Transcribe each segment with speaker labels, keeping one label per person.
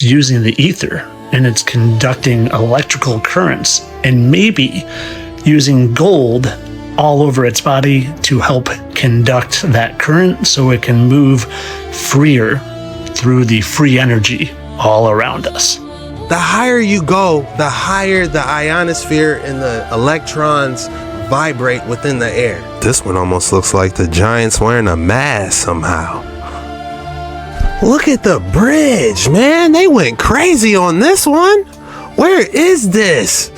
Speaker 1: using the ether, and it's conducting electrical currents, and maybe using gold all over its body to help conduct that current so it can move freer through the free energy all around us.
Speaker 2: The higher you go, the higher the ionosphere and the electrons vibrate within the air. This one almost looks like the giant's wearing a mask somehow. Look at the bridge, man. They went crazy on this one. Where is this?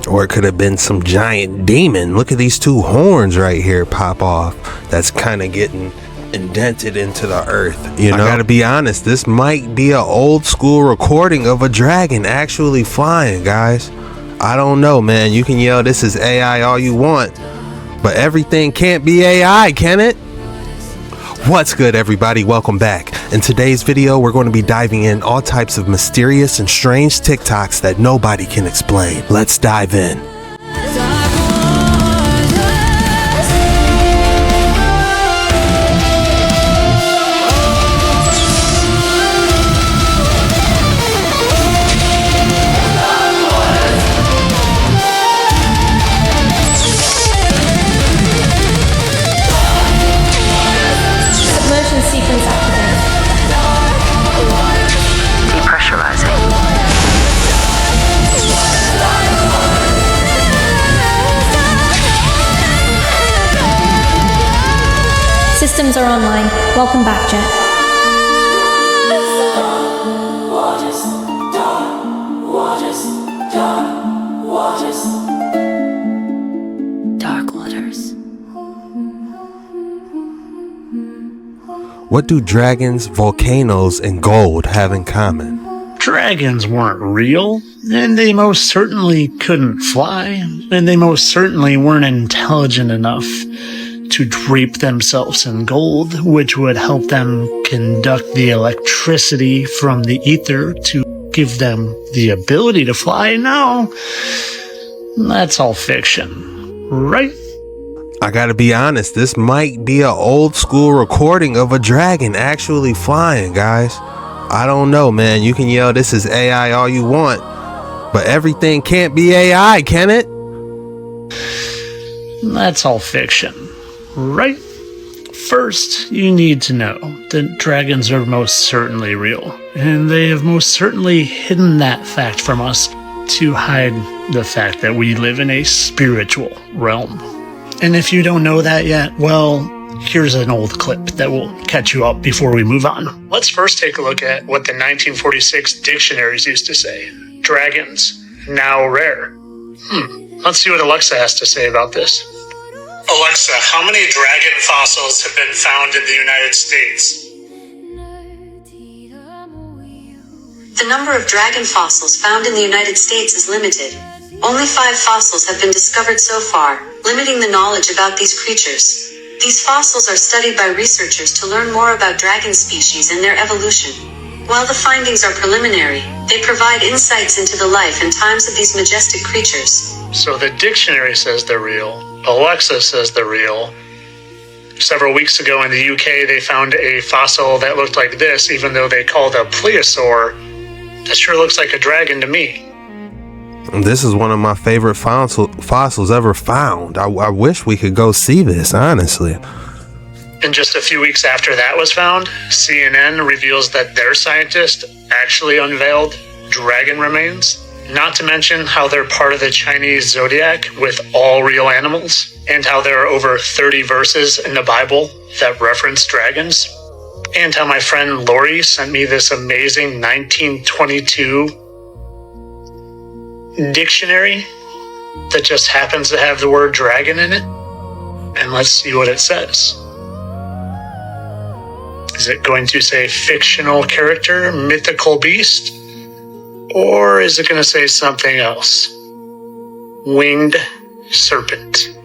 Speaker 2: Or it could have been some giant demon. Look at these two horns right here pop off. That's kind of getting indented into the earth. You know, I gotta be honest, this might be an old school recording of a dragon actually flying, guys. I don't know, man. You can yell this is AI all you want, but everything can't be AI, can it? What's good, everybody? Welcome back. In today's video, we're going to be diving in all types of mysterious and strange TikToks that nobody can explain. Let's dive in.
Speaker 3: Systems are online. Welcome back, Jet. Dark waters.
Speaker 2: What do dragons, volcanoes, and gold have in common?
Speaker 1: Dragons weren't real, and they most certainly couldn't fly, and they most certainly weren't intelligent enough to drape themselves in gold, which would help them conduct the electricity from the ether to give them the ability to fly. No, that's all fiction, right?
Speaker 2: I gotta be honest, this might be an old school recording of a dragon actually flying, guys. I don't know, man. You can yell this is AI all you want, but everything can't be AI, can it?
Speaker 1: That's all fiction, right? First, you need to know that dragons are most certainly real, and they have most certainly hidden that fact from us to hide the fact that we live in a spiritual realm. And if you don't know that yet, well, here's an old clip that will catch you up before we move on. Let's first take a look at what the 1946 dictionaries used to say. Dragons, now rare. Let's see what Alexa has to say about this. Alexa, how many dragon fossils have been found in the United States?
Speaker 4: The number of dragon fossils found in the United States is limited. Only 5 fossils have been discovered so far, limiting the knowledge about these creatures. These fossils are studied by researchers to learn more about dragon species and their evolution. While the findings are preliminary, they provide insights into the life and times of these majestic creatures.
Speaker 1: So the dictionary says they're real. Alexa says they're real. Several weeks ago in the UK, they found a fossil that looked like this, even though they called a plesiosaur. That sure looks like a dragon to me.
Speaker 2: This is one of my favorite fossils ever found. I wish we could go see this, honestly.
Speaker 1: And just a few weeks after that was found, CNN reveals that their scientist actually unveiled dragon remains. Not to mention how they're part of the Chinese Zodiac with all real animals, and how there are over 30 verses in the Bible that reference dragons, and how my friend Lori sent me this amazing 1922 dictionary that just happens to have the word dragon in it. And let's see what it says. Is it going to say fictional character, mythical beast? Or is it going to say something else? Winged serpent.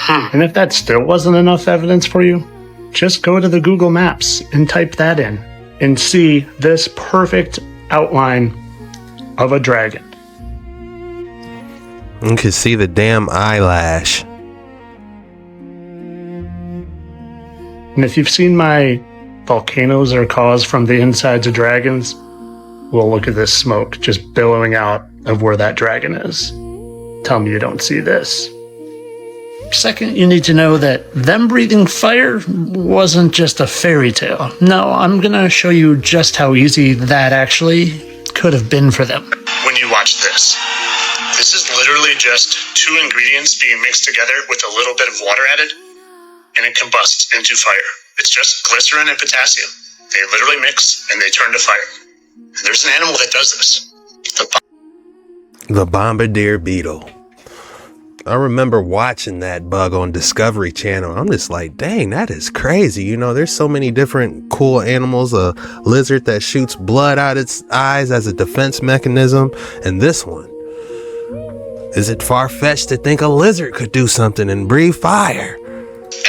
Speaker 1: And if that still wasn't enough evidence for you, just go to the Google Maps and type that in and see this perfect outline of a dragon.
Speaker 2: You can see the damn eyelash.
Speaker 1: And if you've seen my volcanoes are caused from the insides of dragons, well, look at this smoke just billowing out of where that dragon is. Tell me you don't see this. Second, you need to know that them breathing fire wasn't just a fairy tale. No, I'm gonna show you just how easy that actually could have been for them.
Speaker 5: When you watch this is literally just two ingredients being mixed together with a little bit of water added, and it combusts into fire. It's just glycerin and potassium. They literally mix and they turn to fire. And there's an animal that does this.
Speaker 2: The Bombardier beetle. I remember watching that bug on Discovery Channel. I'm just like, dang, that is crazy. You know, there's so many different cool animals. A lizard that shoots blood out its eyes as a defense mechanism. And this one. Is it far-fetched to think a lizard could do something and breathe fire?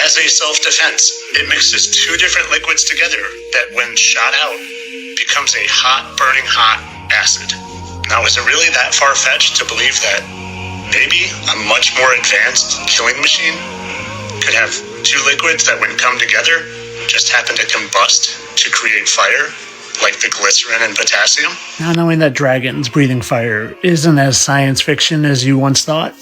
Speaker 5: As a self-defense, it mixes two different liquids together that when shot out becomes a hot, burning hot acid. Now, is it really that far-fetched to believe that maybe a much more advanced killing machine could have two liquids that when come together just happen to combust to create fire, like the glycerin and potassium?
Speaker 1: Now, knowing that dragons breathing fire isn't as science fiction as you once thought,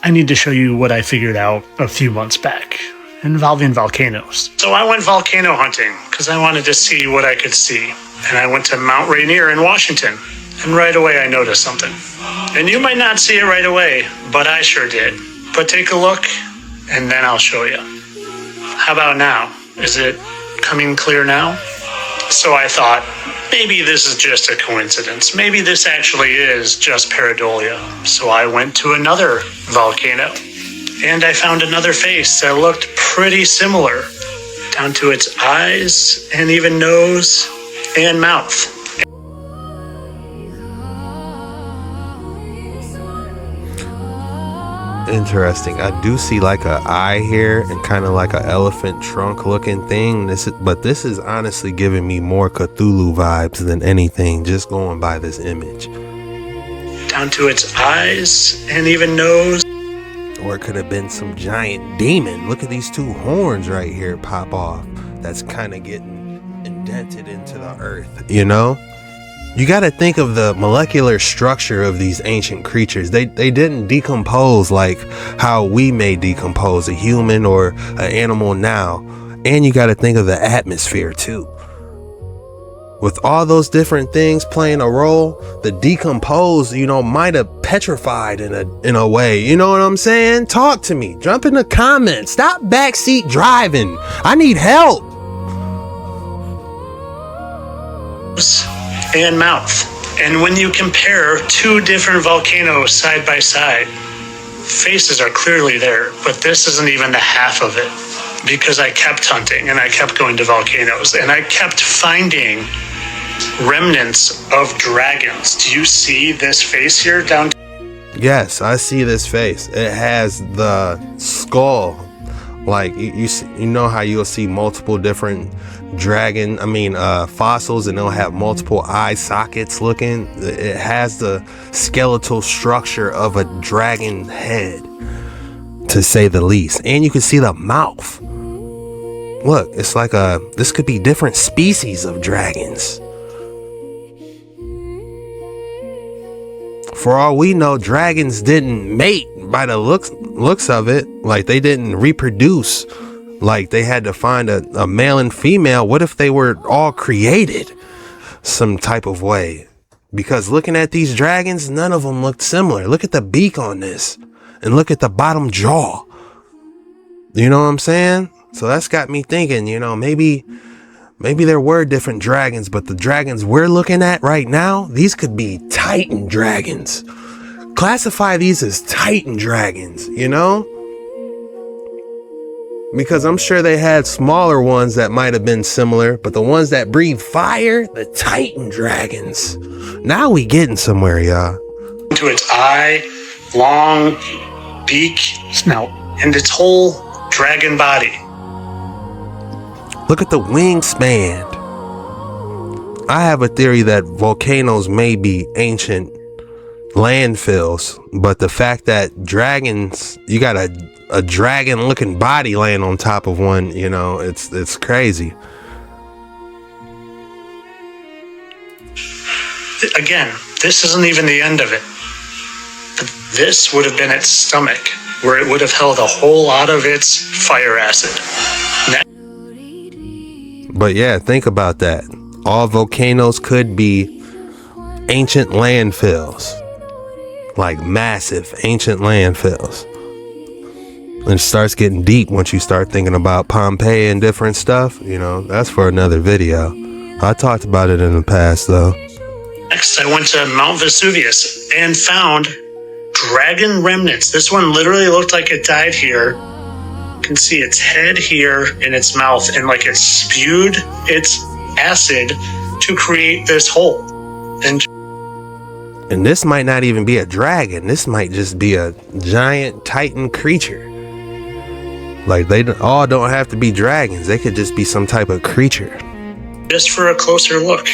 Speaker 1: I need to show you what I figured out a few months back, involving volcanoes. So I went volcano hunting because I wanted to see what I could see. And I went to Mount Rainier in Washington, and right away I noticed something. And you might not see it right away, but I sure did. But take a look, and then I'll show you. How about now? Is it coming clear now? So I thought, maybe this is just a coincidence. Maybe this actually is just pareidolia. So I went to another volcano, and I found another face that looked pretty similar, down to its eyes and even nose and mouth.
Speaker 2: Interesting. I do see like a eye here and kind of like an elephant trunk looking thing. But this is honestly giving me more Cthulhu vibes than anything, just going by this image.
Speaker 1: Down to its eyes and even nose.
Speaker 2: Or it could have been some giant demon. Look at these two horns right here pop off. That's kind of getting indented into the earth, you know? You got to think of the molecular structure of these ancient creatures. They didn't decompose like how we may decompose a human or an animal now. And you got to think of the atmosphere too. With all those different things playing a role, the decomposed, you know, might have petrified in a way. You know what I'm saying? Talk to me. Jump in the comments. Stop backseat driving. I need help.
Speaker 1: And mouth. And when you compare two different volcanoes side by side, faces are clearly there, but this isn't even the half of it, because I kept hunting and I kept going to volcanoes and I kept finding remnants of dragons. Do you see this face here down?
Speaker 2: Yes, I see this face. It has the skull. Like you know how you'll see multiple different fossils, and they'll have multiple eye sockets looking. It has the skeletal structure of a dragon head, to say the least. And you can see the mouth. Look, it's like this could be different species of dragons. For all we know, dragons didn't mate by the looks of it. Like, they didn't reproduce. Like, they had to find a male and female. What if they were all created some type of way? Because looking at these dragons, none of them looked similar. Look at the beak on this. And look at the bottom jaw. You know what I'm saying? So that's got me thinking, you know, maybe there were different dragons, but the dragons we're looking at right now, these could be Titan dragons. Classify these as Titan dragons, you know? Because I'm sure they had smaller ones that might have been similar, but the ones that breathe fire, the Titan dragons. Now we getting somewhere, y'all.
Speaker 1: To its eye, long beak, snout, and its whole dragon body.
Speaker 2: Look at the wingspan. I have a theory that volcanoes may be ancient landfills, but the fact that dragons, you got a dragon looking body laying on top of one, you know, it's crazy.
Speaker 5: Again, this isn't even the end of it. But this would have been its stomach, where it would have held a whole lot of its fire acid.
Speaker 2: But yeah, think about that. All volcanoes could be ancient landfills. Like massive ancient landfills. And it starts getting deep once you start thinking about Pompeii and different stuff. You know, that's for another video. I talked about it in the past though.
Speaker 5: Next, I went to Mount Vesuvius and found dragon remnants. This one literally looked like it died here. You can see its head here in its mouth, and like it spewed its acid to create this hole.
Speaker 2: And this might not even be a dragon. This might just be a giant titan creature. Like they all don't have to be dragons. They could just be some type of creature.
Speaker 5: Just for a closer look,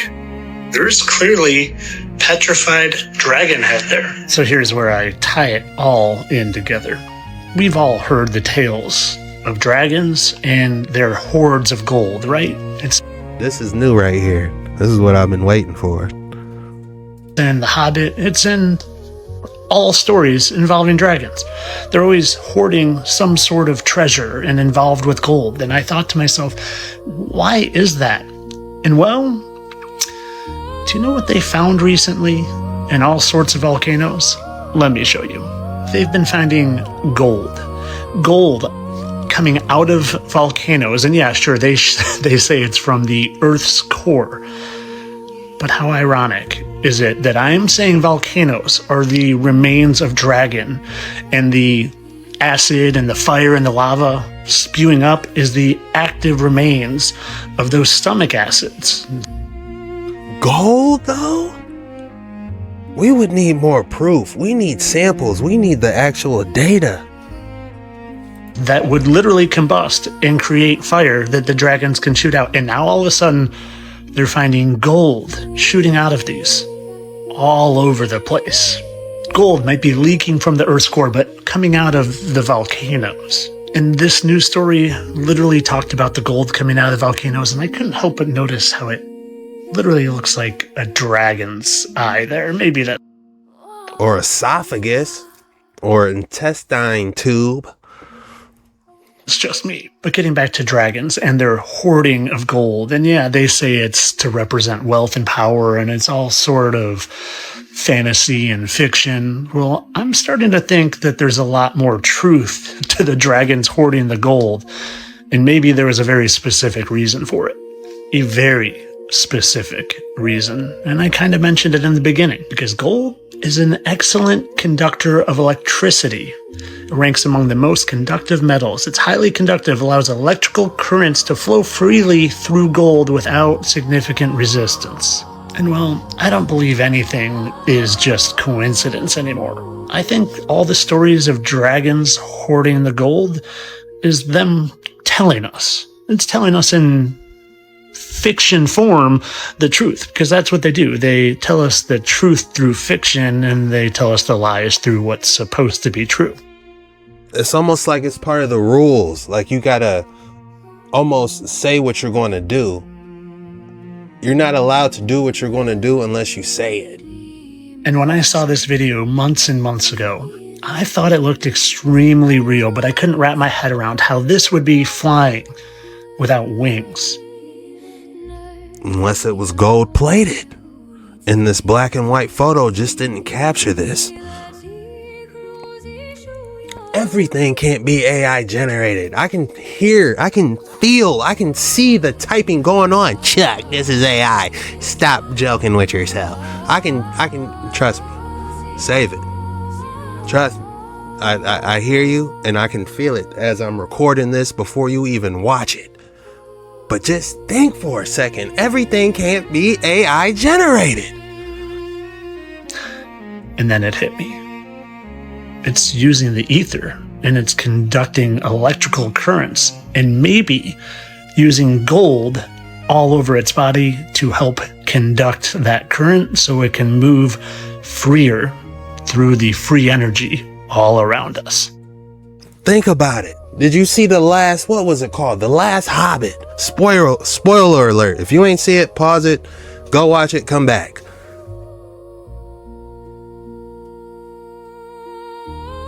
Speaker 5: there's clearly petrified dragon head there.
Speaker 1: So here's where I tie it all in together. We've all heard the tales of dragons and their hoards of gold, right?
Speaker 2: This is new right here. This is what I've been waiting for.
Speaker 1: In The Hobbit, it's in all stories involving dragons. They're always hoarding some sort of treasure and involved with gold. And I thought to myself, why is that? And well, do you know what they found recently in all sorts of volcanoes? Let me show you. They've been finding gold. Gold coming out of volcanoes. And yeah, sure, they say it's from the Earth's core. But how ironic is it that I'm saying volcanoes are the remains of dragon, and the acid and the fire and the lava spewing up is the active remains of those stomach acids.
Speaker 2: Gold though? We would need more proof. We need samples. We need the actual data.
Speaker 1: That would literally combust and create fire that the dragons can shoot out. And now all of a sudden, they're finding gold shooting out of these all over the place. Gold might be leaking from the Earth's core, but coming out of the volcanoes. And this news story literally talked about the gold coming out of the volcanoes, and I couldn't help but notice how it literally looks like a dragon's eye there. Maybe that.
Speaker 2: Or esophagus. Or intestine tube.
Speaker 1: It's just me. But getting back to dragons and their hoarding of gold, and yeah, they say it's to represent wealth and power, and it's all sort of fantasy and fiction. Well, I'm starting to think that there's a lot more truth to the dragons hoarding the gold, and maybe there was a very specific reason for it. A very specific reason. And I kind of mentioned it in the beginning, because gold is an excellent conductor of electricity. It ranks among the most conductive metals. It's highly conductive, allows electrical currents to flow freely through gold without significant resistance. And well, I don't believe anything is just coincidence anymore. I think all the stories of dragons hoarding the gold is them telling us. It's telling us in fiction form the truth, because that's what they do. They tell us the truth through fiction, and they tell us the lies through what's supposed to be true.
Speaker 2: It's almost like it's part of the rules. Like you gotta almost say what you're going to do. You're not allowed to do what you're going to do unless you say it.
Speaker 1: And when I saw this video months and months ago, I thought it looked extremely real, but I couldn't wrap my head around how this would be flying without wings.
Speaker 2: Unless it was gold plated. And this black and white photo just didn't capture this. Everything can't be AI generated. I can hear, I can feel, I can see the typing going on. Chuck, this is AI. Stop joking with yourself. I can, trust me. Save it. Trust me. I hear you, and I can feel it as I'm recording this before you even watch it. But just think for a second. Everything can't be AI generated.
Speaker 1: And then it hit me. It's using the ether, and it's conducting electrical currents, and maybe using gold all over its body to help conduct that current so it can move freer through the free energy all around us.
Speaker 2: Think about it. Did you see the last, what was it called? The Last Hobbit. Spoiler alert. If you ain't see it, pause it, Go watch it, come back.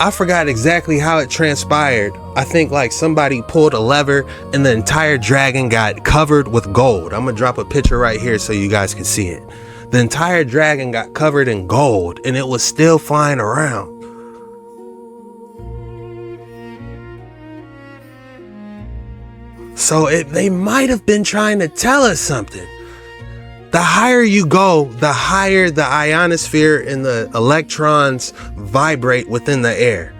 Speaker 2: I forgot exactly how it transpired. I think like somebody pulled a lever and the entire dragon got covered with gold. I'm gonna drop a picture right here so you guys can see it. The entire dragon got covered in gold and it was still flying around. So they might have been trying to tell us something. The higher you go, the higher the ionosphere and the electrons vibrate within the air.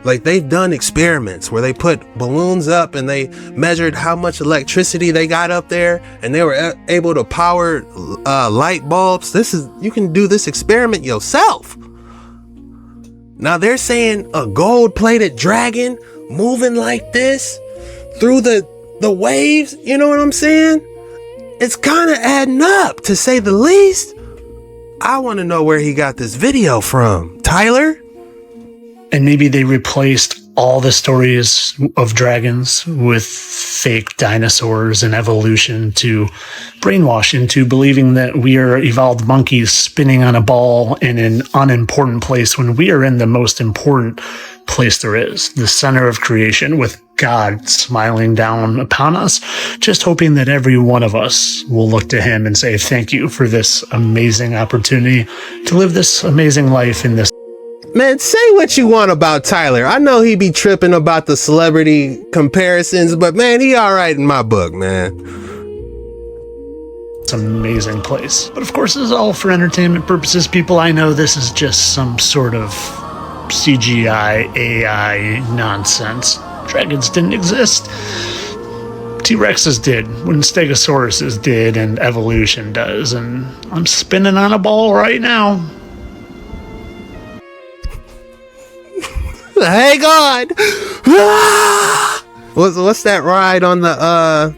Speaker 2: Like they've done experiments where they put balloons up and they measured how much electricity they got up there and they were able to power light bulbs. You can do this experiment yourself. Now they're saying a gold-plated dragon moving like this through the waves, you know what I'm saying? It's kind of adding up, to say the least. I want to know where he got this video from. Tyler?
Speaker 1: And maybe they replaced all the stories of dragons with fake dinosaurs and evolution to brainwash into believing that we are evolved monkeys spinning on a ball in an unimportant place when we are in the most important place there is, the center of creation, with God smiling down upon us, just hoping that every one of us will look to him and say thank you for this amazing opportunity to live this amazing life in this.
Speaker 2: Man, say what you want about Tyler. I know he be tripping about the celebrity comparisons, but man, he all right in my book, man.
Speaker 1: It's an amazing place. But of course, this is all for entertainment purposes, people. I know this is just some sort of CGI, AI nonsense. Dragons didn't exist. T-Rexes did, when Stegosauruses did, and evolution does. And I'm spinning on a ball right now.
Speaker 2: Hang on. What's that ride on the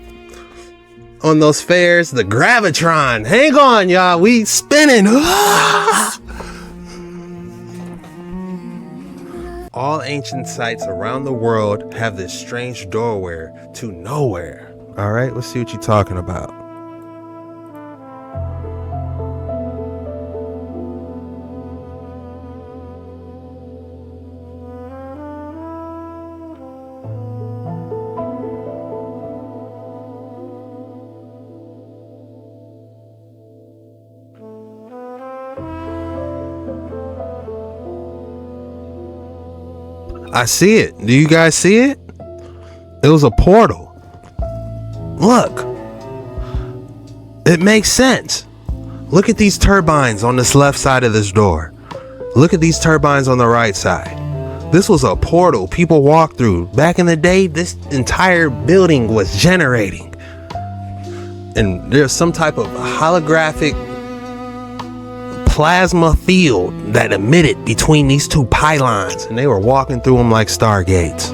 Speaker 2: on those fairs? The Gravitron. Hang on, y'all. We spinning. All ancient sites around the world have this strange doorway to nowhere. All right, let's see what you're talking about. I see it. Do you guys see it? It was a portal. Look. It makes sense. Look at these turbines on this left side of this door. Look at these turbines on the right side. This was a portal people walked through. Back in the day, this entire building was generating. And there's some type of holographic plasma field that emitted between these two pylons, and they were walking through them like stargates.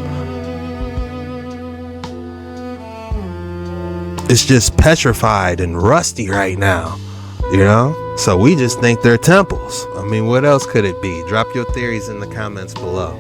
Speaker 2: It's just petrified and rusty right now, you know? So we just think they're temples. I mean, what else could it be? Drop your theories in the comments below.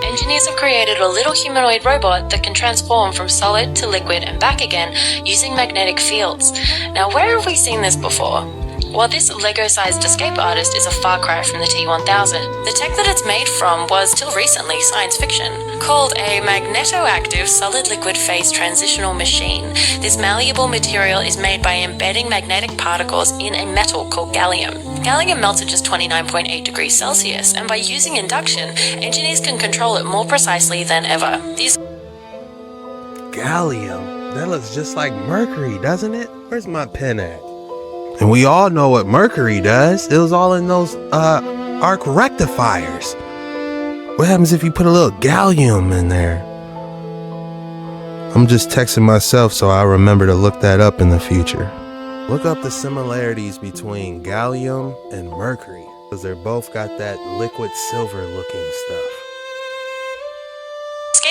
Speaker 6: Engineers have created a little humanoid robot that can transform from solid to liquid and back again using magnetic fields. Now, where have we seen this before? Well, this Lego-sized escape artist is a far cry from the T-1000. The tech that it's made from was, till recently, science fiction. Called a magneto-active solid-liquid phase transitional machine, this malleable material is made by embedding magnetic particles in a metal called gallium. Gallium melts at just 29.8 degrees Celsius, and by using induction, engineers can control it more precisely than ever. These
Speaker 2: Gallium? That looks just like mercury, doesn't it? Where's my pen at? And we all know what mercury does. It was all in those arc rectifiers. What happens if you put a little gallium in there? I'm just texting myself so I remember to look that up in the future. Look up the similarities between gallium and mercury, because they're both got that liquid silver looking stuff.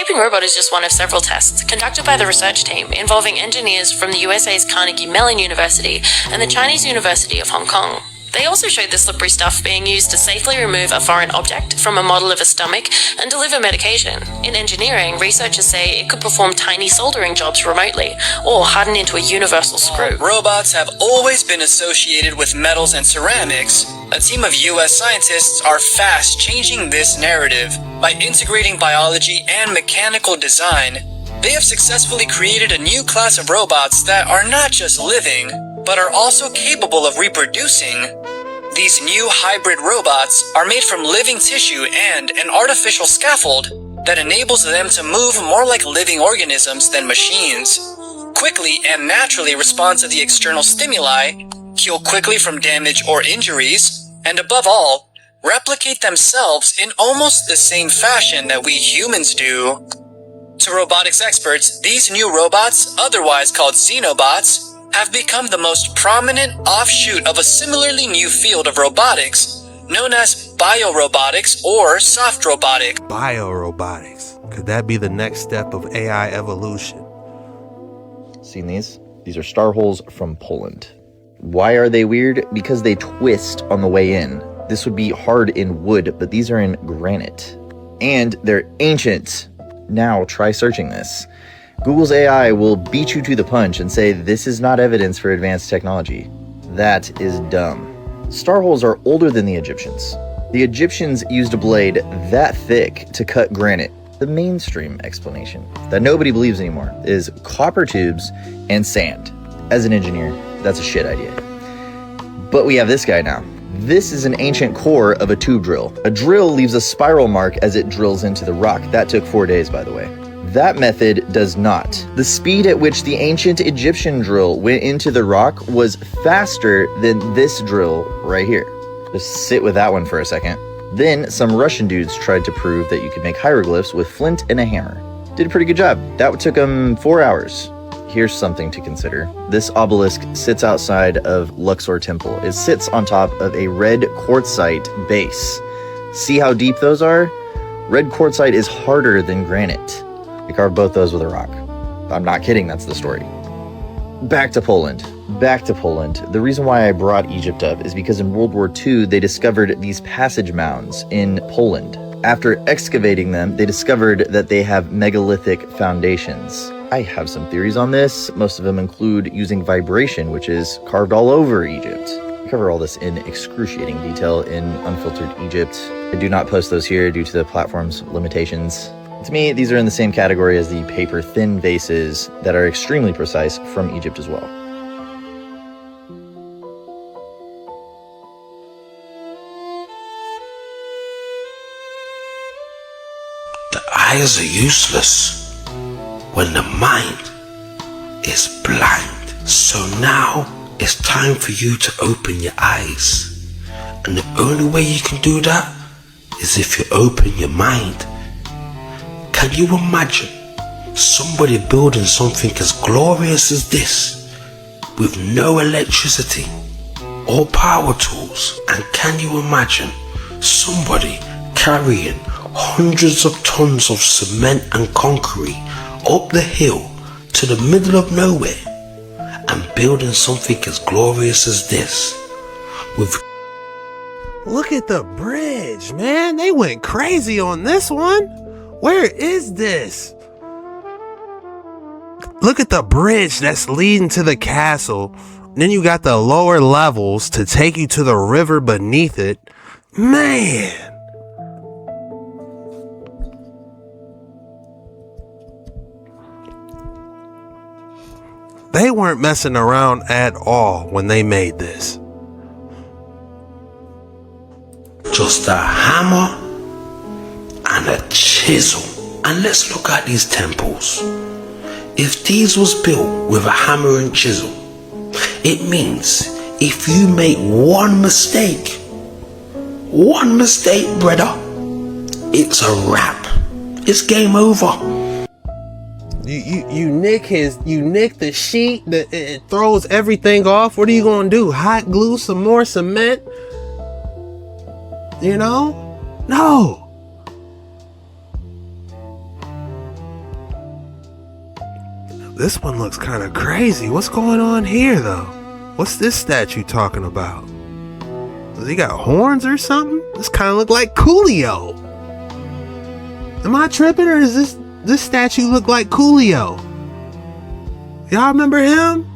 Speaker 6: escaping robot is just one of several tests conducted by the research team involving engineers from the USA's Carnegie Mellon University and the Chinese University of Hong Kong. They also showed the slippery stuff being used to safely remove a foreign object from a model of a stomach and deliver medication. In engineering, researchers say it could perform tiny soldering jobs remotely, or harden into a universal screw.
Speaker 7: Robots have always been associated with metals and ceramics. A team of US scientists are fast changing this narrative. By integrating biology and mechanical design, they have successfully created a new class of robots that are not just living, but are also capable of reproducing. These new hybrid robots are made from living tissue and an artificial scaffold that enables them to move more like living organisms than machines, quickly and naturally respond to the external stimuli, heal quickly from damage or injuries, and above all, replicate themselves in almost the same fashion that we humans do. To robotics experts, these new robots, otherwise called Xenobots, have become the most prominent offshoot of a similarly new field of robotics known as biorobotics or soft robotics.
Speaker 2: Biorobotics. Could that be the next step of AI evolution?
Speaker 8: Seen these? These are star holes from Poland. Why are they weird? Because they twist on the way in. This would be hard in wood, but these are in granite. And they're ancient. Now try searching this. Google's AI will beat you to the punch and say this is not evidence for advanced technology. That is dumb. Star holes are older than the Egyptians. The Egyptians used a blade that thick to cut granite. The mainstream explanation that nobody believes anymore is copper tubes and sand. As an engineer, that's a shit idea. But we have this guy now. This is an ancient core of a tube drill. A drill leaves a spiral mark as it drills into the rock. That took 4 days, by the way. That method does not. The speed at which the ancient Egyptian drill went into the rock was faster than this drill right here. Just sit with that one for a second. Then some Russian dudes tried to prove that you could make hieroglyphs with flint and a hammer. Did a pretty good job. That took them 4 hours. Here's something to consider. This obelisk sits outside of Luxor Temple. It sits on top of a red quartzite base. See how deep those are? Red quartzite is harder than granite. We carved both those with a rock. I'm not kidding, that's the story. Back to Poland. The reason why I brought Egypt up is because in World War II, they discovered these passage mounds in Poland. After excavating them, they discovered that they have megalithic foundations. I have some theories on this. Most of them include using vibration, which is carved all over Egypt. We cover all this in excruciating detail in Unfiltered Egypt. I do not post those here due to the platform's limitations. To me, these are in the same category as the paper-thin vases that are extremely precise from Egypt as well.
Speaker 9: The eyes are useless when the mind is blind. So now it's time for you to open your eyes. And the only way you can do that is if you open your mind. Can you imagine somebody building something as glorious as this with no electricity or power tools? And can you imagine somebody carrying hundreds of tons of cement and concrete up the hill to the middle of nowhere and building something as glorious as this with...
Speaker 2: Look at the bridge, man. They went crazy on this one. Where is this? Look at the bridge that's leading to the castle. Then you got the lower levels to take you to the river beneath it. Man. They weren't messing around at all when they made this.
Speaker 9: Just a hammer and a chisel. And let's look at these temples. If these was built with a hammer and chisel, it means if you make one mistake, brother, it's a wrap. It's game over.
Speaker 2: You nick the sheet, it throws everything off. What are you gonna do? Hot glue some more cement? You know? No. This one looks kind of crazy. What's going on here, though? What's this statue talking about? Does he got horns or something? This kind of look like Coolio. Am I tripping, or is this statue look like Coolio? Y'all remember him?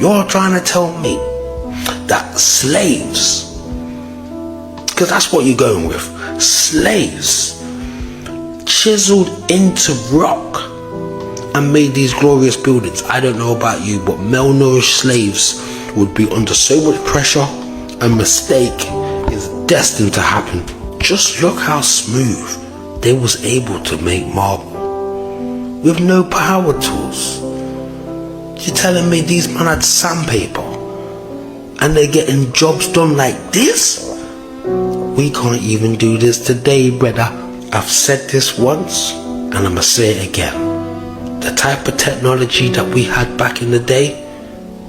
Speaker 9: You're trying to tell me that slaves, because that's what you're going with, slaves chiseled into rock and made these glorious buildings. I don't know about you, but malnourished slaves would be under so much pressure. A mistake is destined to happen. Just look how smooth they was able to make marble with no power tools. You're telling me these men had sandpaper and they're getting jobs done like this? We can't even do this today, brother. I've said this once and I'm gonna say it again. The type of technology that we had back in the day,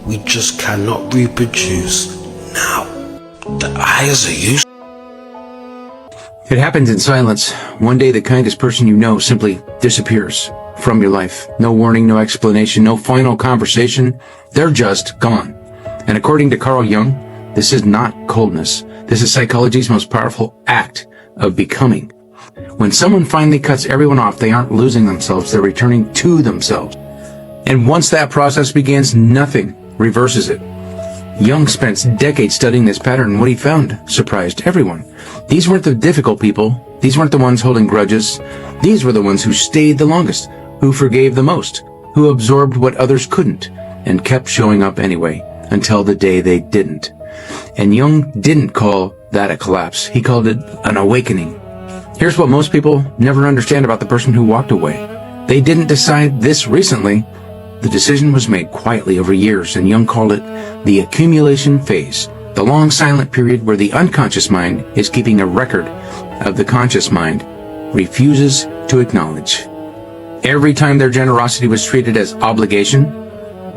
Speaker 9: we just cannot reproduce now. The eyes are used.
Speaker 10: It happens in silence. One day the kindest person you know simply disappears from your life. No warning, no explanation, no final conversation. They're just gone. And according to Carl Jung, this is not coldness. This is psychology's most powerful act of becoming. When someone finally cuts everyone off, they aren't losing themselves, they're returning to themselves. And once that process begins, nothing reverses it. Jung spent decades studying this pattern, and what he found surprised everyone. These weren't the difficult people. These weren't the ones holding grudges. These were the ones who stayed the longest, who forgave the most, who absorbed what others couldn't, and kept showing up anyway, until the day they didn't. And Jung didn't call that a collapse. He called it an awakening. Here's what most people never understand about the person who walked away. They didn't decide this recently. The decision was made quietly over years, and Jung called it the accumulation phase, the long silent period where the unconscious mind is keeping a record of the conscious mind, refuses to acknowledge. Every time their generosity was treated as obligation,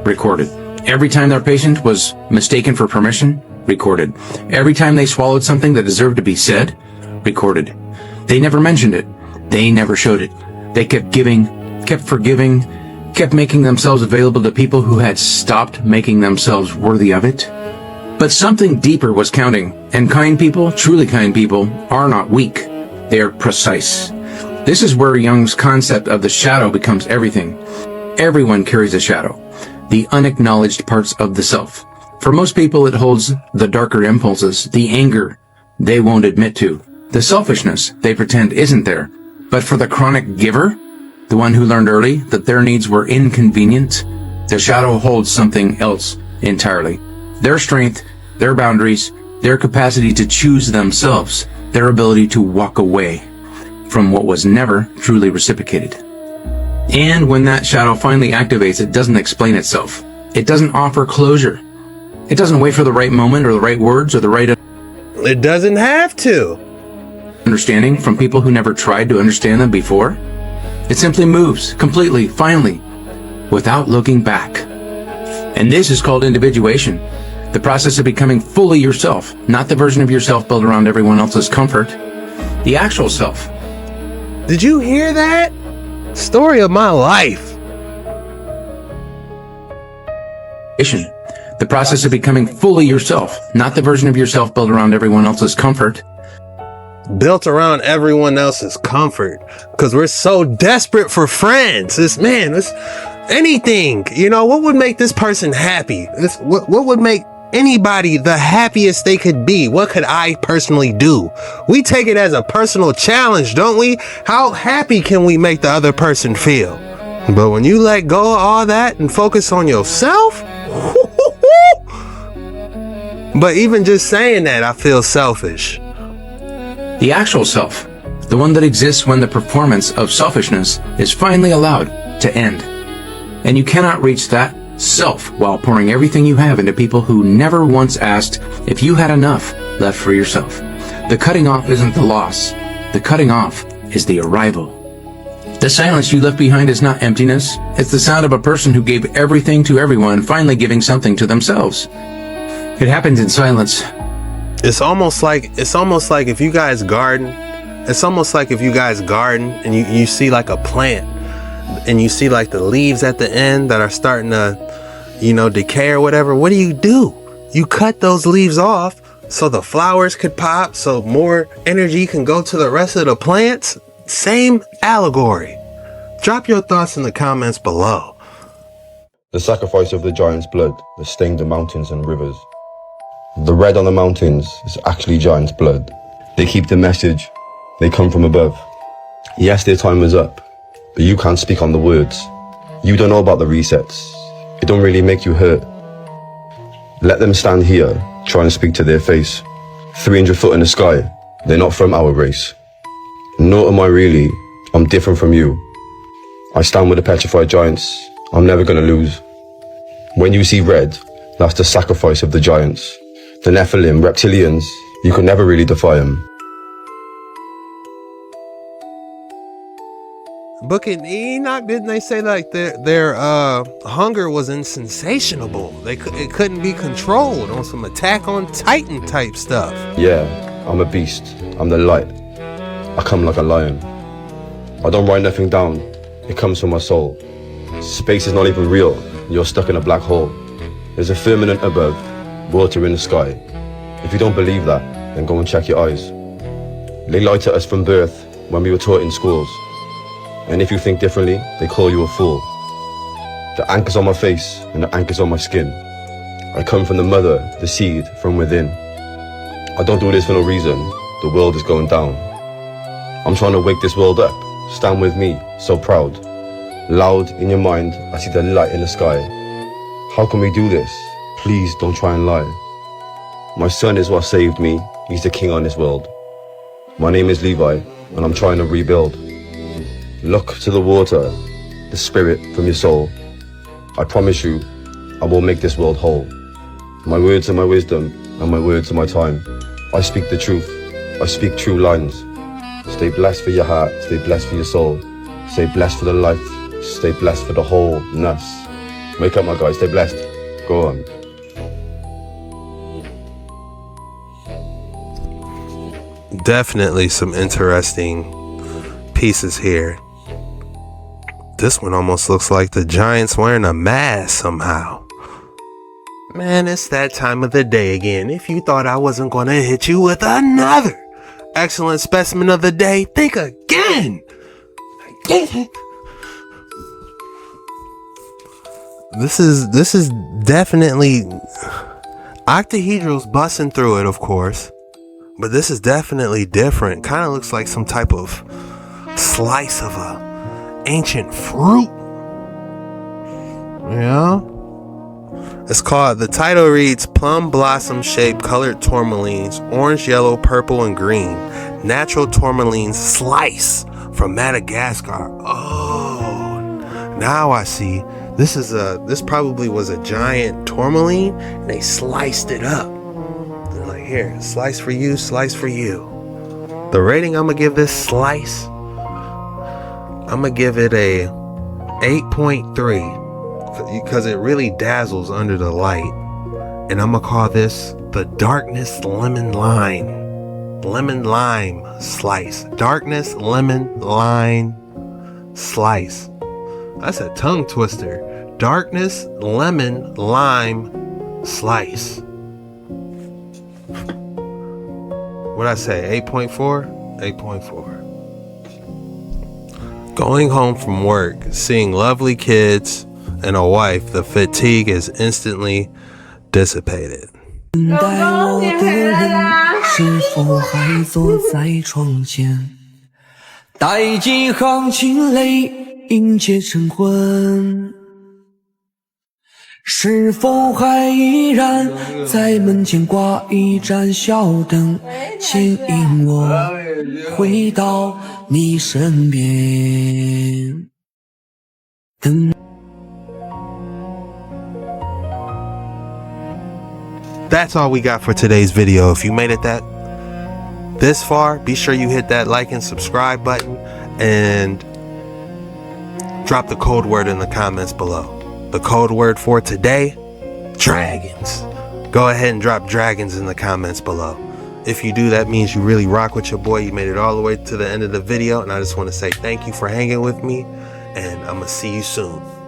Speaker 10: recorded. Every time their patience was mistaken for permission, recorded. Every time they swallowed something that deserved to be said, recorded. They never mentioned it. They never showed it. They kept giving, kept forgiving, kept making themselves available to people who had stopped making themselves worthy of it. But something deeper was counting, and kind people, truly kind people, are not weak. They are precise. This is where Jung's concept of the shadow becomes everything. Everyone carries a shadow, the unacknowledged parts of the self. For most people, it holds the darker impulses, the anger they won't admit to, the selfishness they pretend isn't there. But for the chronic giver, the one who learned early that their needs were inconvenient, the shadow holds something else entirely. Their strength, their boundaries, their capacity to choose themselves, their ability to walk away from what was never truly reciprocated. And when that shadow finally activates, it doesn't explain itself. It doesn't offer closure. It doesn't wait for the right moment or the right words or the right...
Speaker 2: It doesn't have to.
Speaker 10: ...understanding from people who never tried to understand them before. It simply moves, completely, finally, without looking back. And this is called individuation. The process of becoming fully yourself, not the version of yourself built around everyone else's comfort. The actual self.
Speaker 2: Did you hear that? Story of my life.
Speaker 10: The process of becoming fully yourself, not the version of yourself built around everyone else's comfort.
Speaker 2: Built around everyone else's comfort, because we're so desperate for friends. It's anything. You know, what would make this person happy? What would make anybody the happiest they could be? What could I personally do? We take it as a personal challenge, don't we? How happy can we make the other person feel? But when you let go of all that and focus on yourself, but even just saying that, I feel selfish.
Speaker 10: The actual self, the one that exists when the performance of selfishness is finally allowed to end. And you cannot reach that self while pouring everything you have into people who never once asked if you had enough left for yourself. The cutting off isn't the loss. The cutting off is the arrival. The silence you left behind is not emptiness. It's the sound of a person who gave everything to everyone, finally giving something to themselves. It happens in silence.
Speaker 2: It's almost like if you guys garden, and you see like a plant and you see like the leaves at the end that are starting to, decay or whatever, what do? You cut those leaves off so the flowers could pop, so more energy can go to the rest of the plants. Same allegory. Drop your thoughts in the comments below.
Speaker 11: The sacrifice of the giant's blood that stained the mountains and rivers. The red on the mountains is actually giant's blood. They keep the message. They come from above. Yes, their time is up, but you can't speak on the words. You don't know about the resets. It don't really make you hurt. Let them stand here, trying to speak to their face. 300 foot in the sky, they're not from our race. Nor am I really, I'm different from you. I stand with the petrified giants, I'm never gonna lose. When you see red, that's the sacrifice of the giants. The Nephilim, reptilians, you can never really defy them.
Speaker 2: Book of Enoch, didn't they say like their hunger was insatiable? It couldn't be controlled on some Attack on Titan type stuff.
Speaker 11: Yeah, I'm a beast. I'm the light. I come like a lion. I don't write nothing down. It comes from my soul. Space is not even real. You're stuck in a black hole. There's a firmament above, water in the sky. If you don't believe that, then go and check your eyes. They lied to us from birth when we were taught in schools. And if you think differently, they call you a fool. The anchor's on my face and the anchor's on my skin. I come from the mother, the seed from within. I don't do this for no reason. The world is going down. I'm trying to wake this world up. Stand with me, so proud. Loud in your mind, I see the light in the sky. How can we do this? Please don't try and lie. My son is what saved me. He's the king on this world. My name is Levi, and I'm trying to rebuild. Look to the water, the spirit from your soul. I promise you, I will make this world whole. My words are my wisdom, and my words are my time. I speak the truth. I speak true lines. Stay blessed for your heart. Stay blessed for your soul. Stay blessed for the life. Stay blessed for the wholeness. Wake up, my guys. Stay blessed. Go on.
Speaker 2: Definitely some interesting pieces here. This one almost looks like the giant's wearing a mask somehow. Man, it's that time of the day again. If you thought I wasn't going to hit you with another excellent specimen of the day, think again. This is definitely octahedrals busting through it, of course. But this is definitely different. Kind of looks like some type of slice of a ancient fruit. Yeah. It's called, the title reads Plum Blossom Shaped Colored Tourmalines, Orange, Yellow, Purple, and Green. Natural Tourmaline Slice from Madagascar. Oh, now I see. This probably was a giant tourmaline, and they sliced it up. They're like, here, slice for you, slice for you. The rating I'm gonna give this slice, I'm gonna give it a 8.3 because it really dazzles under the light. And I'm gonna call this the Darkness Lemon Lime Slice. Darkness Lemon Lime Slice. That's a tongue twister. Darkness Lemon Lime Slice. What'd I say? 8.4? 8.4. Going home from work, seeing lovely kids and a wife, the fatigue is instantly dissipated.
Speaker 12: 等待我的人是否还坐在窗前，带几行清泪迎接晨昏，是否还依然在门前挂一盏小灯，牵引我回到你身边。
Speaker 2: That's all we got for today's video. If you made it this far, be sure you hit that like and subscribe button and drop the code word in the comments below. The code word for today, dragons. Go ahead and drop dragons in the comments below. If you do, that means you really rock with your boy. You made it all the way to the end of the video, and I just want to say thank you for hanging with me. and I'm gonna see you soon.